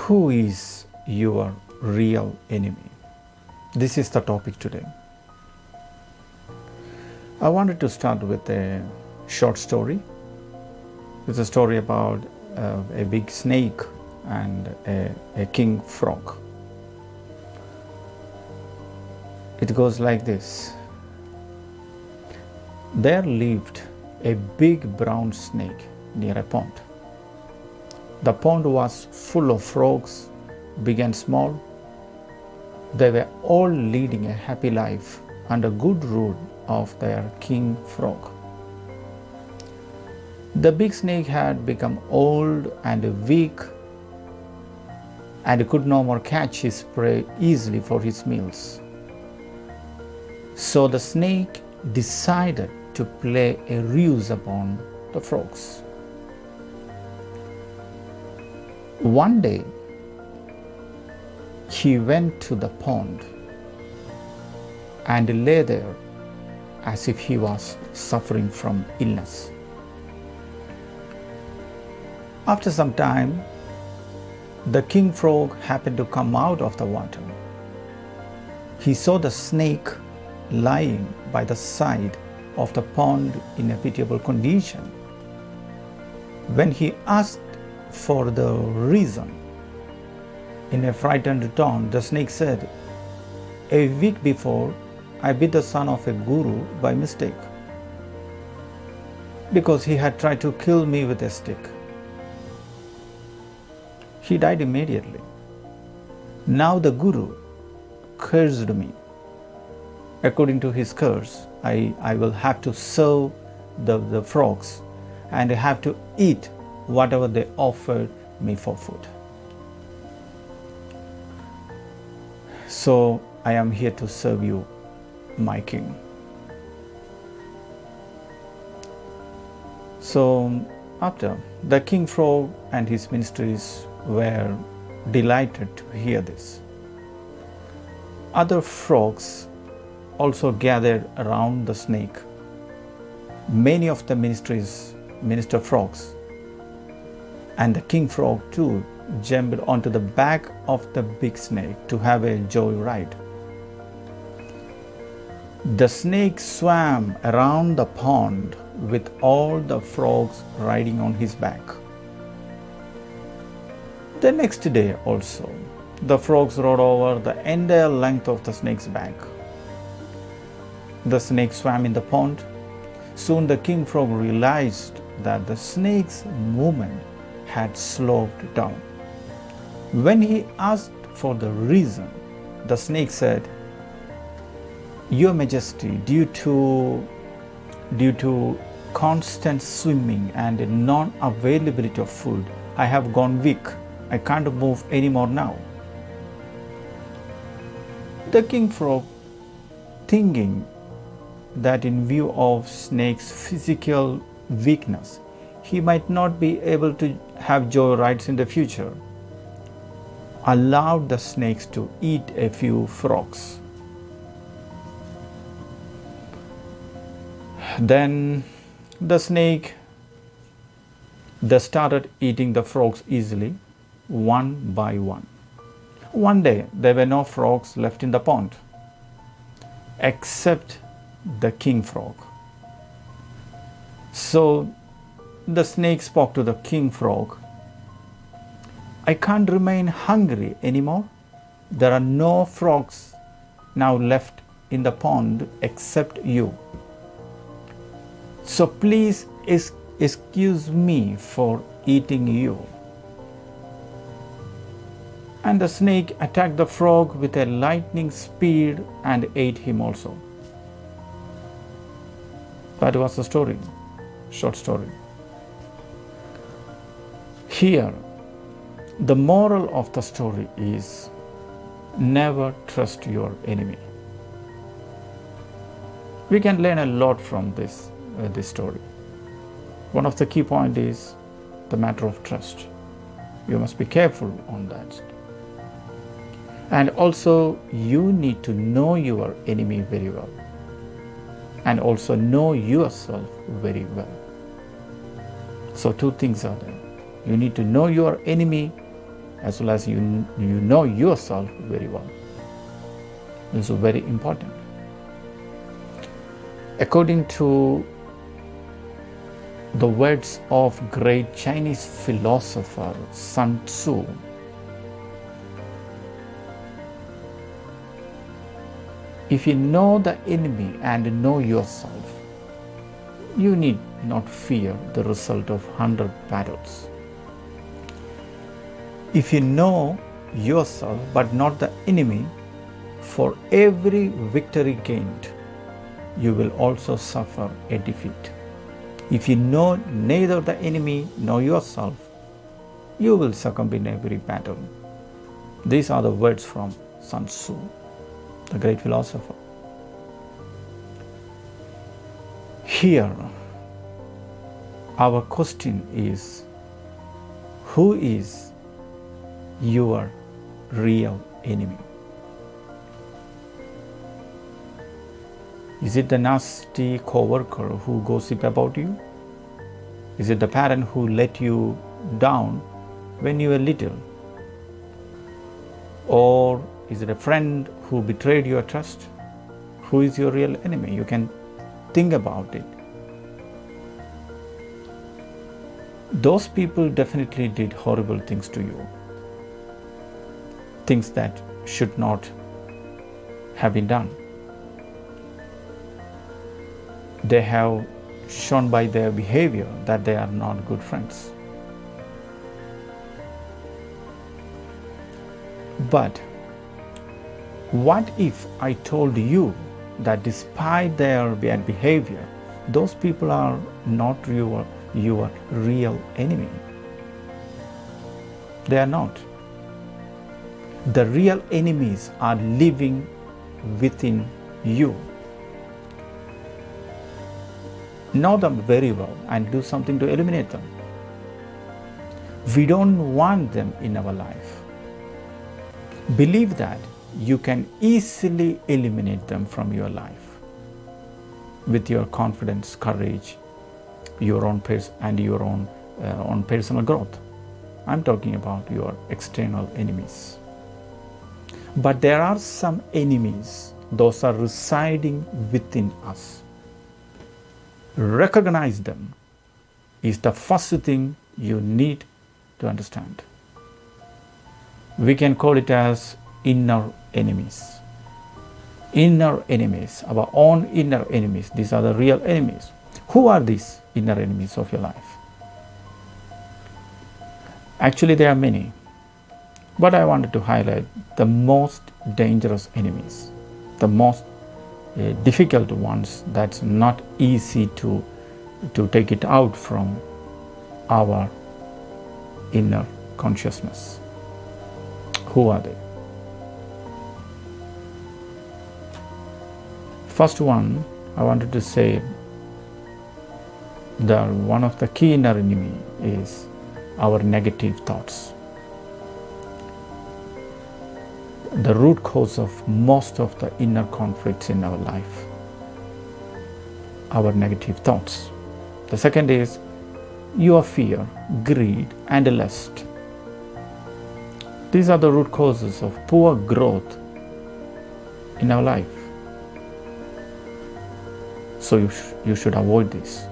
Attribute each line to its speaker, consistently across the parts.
Speaker 1: Who is your real enemy? This is the topic today. I wanted to start with a short story. It's a story about a big snake and a king frog. It goes like this. There lived a big brown snake near a pond. The pond was full of frogs, big and small. They were all leading a happy life under good rule of their king frog. The big snake had become old and weak and could no more catch his prey easily for his meals. So the snake decided to play a ruse upon the frogs. One day, he went to the pond and lay there as if he was suffering from illness. After some time, the king frog happened to come out of the water. He saw the snake lying by the side of the pond in a pitiable condition. When he asked for the reason, in a frightened tone, the snake said, "A week before, I bit the son of a guru by mistake because he had tried to kill me with a stick. He died immediately. Now the guru cursed me. According to his curse, I will have to serve the frogs and have to eat whatever they offered me for food. So I am here to serve you, my king." So after, the king frog and his ministries were delighted to hear this. Other frogs also gathered around the snake. Many of the minister frogs and the king frog too jumped onto the back of the big snake to have a joy ride. The snake swam around the pond with all the frogs riding on his back. The next day also, the frogs rode over the entire length of the snake's back. The snake swam in the pond. Soon the king frog realized that the snake's movement had slowed down. When he asked for the reason, the snake said, "Your Majesty, due to constant swimming and non-availability of food, I have gone weak. I can't move anymore now." The king frog, thinking that in view of snake's physical weakness, he might not be able to have joy rides in the future, allowed the snakes to eat a few frogs. Then the snake started eating the frogs easily, one by one. One day, there were no frogs left in the pond, except the king frog. So the snake spoke to the king frog, "I can't remain hungry anymore. There are no frogs now left in the pond except you. So please excuse me for eating you." And the snake attacked the frog with a lightning speed and ate him also. That was the story, short story. Here, the moral of the story is never trust your enemy. We can learn a lot from this story. One of the key points is the matter of trust. You must be careful on that. And also, you need to know your enemy very well and also know yourself very well. So two things are there. You need to know your enemy as well as you know yourself very well. This is very important. According to the words of great Chinese philosopher Sun Tzu, if you know the enemy and know yourself, you need not fear the result of 100 battles. If you know yourself but not the enemy, for every victory gained, you will also suffer a defeat. If you know neither the enemy nor yourself, you will succumb in every battle. These are the words from Sun Tzu, the great philosopher. Here, our question is, who is your real enemy? Is it the nasty coworker who gossip about you? Is it the parent who let you down when you were little? Or is it a friend who betrayed your trust? Who is your real enemy? You can think about it. Those people definitely did horrible things to you. Things that should not have been done. They have shown by their behavior that they are not good friends. But what if I told you that despite their bad behavior, those people are not your real enemy? They are not. The real enemies are living within you. Know them very well and do something to eliminate them. We don't want them in our life. Believe that you can easily eliminate them from your life with your confidence, courage, your own and your own personal growth. I'm talking about your external enemies. But there are some enemies, those are residing within us. Recognize them is the first thing you need to understand. We can call it as inner enemies. Inner enemies, our own inner enemies. These are the real enemies. Who are these inner enemies of your life? Actually, there are many, but I wanted to highlight the most dangerous enemies, the most difficult ones that's not easy to take it out from our inner consciousness. Who are they? First one, I wanted to say that one of the key inner enemy is our negative thoughts. The root cause of most of the inner conflicts in our life, our negative thoughts. The second is your fear, greed, and lust. These are the root causes of poor growth in our life. So you should avoid this.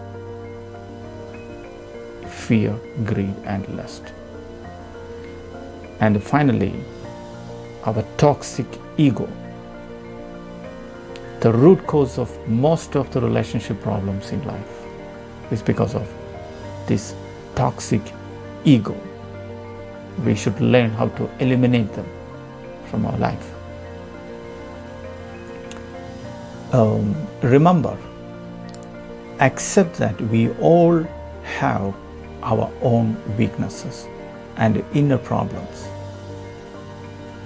Speaker 1: Fear, greed, and lust. And finally, our toxic ego. The root cause of most of the relationship problems in life is because of this toxic ego. We should learn how to eliminate them from our life. Remember, accept that we all have our own weaknesses and inner problems.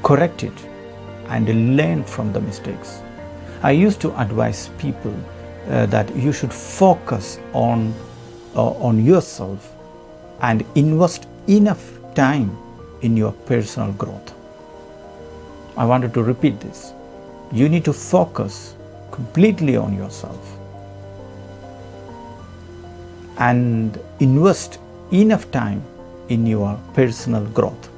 Speaker 1: Correct it and learn from the mistakes. I used to advise people that you should focus on yourself and invest enough time in your personal growth. I wanted to repeat this. You need to focus completely on yourself and invest enough time in your personal growth.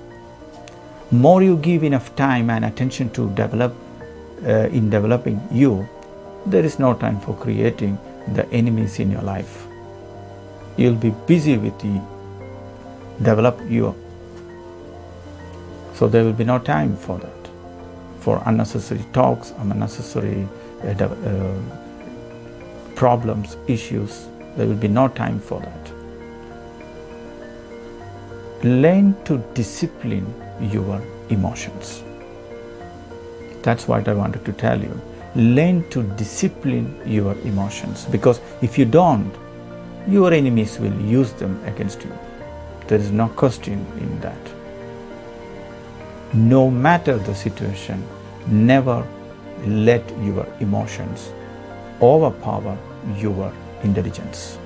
Speaker 1: More you give enough time and attention to developing you, there is no time for creating the enemies in your life. You'll be busy with the develop you. So there will be no time for that, for unnecessary talks, unnecessary problems, issues. There will be no time for that. Learn to discipline your emotions. That's what I wanted to tell you. Learn to discipline your emotions, because if you don't, your enemies will use them against you. There is no question in that. No matter the situation, never let your emotions overpower your intelligence.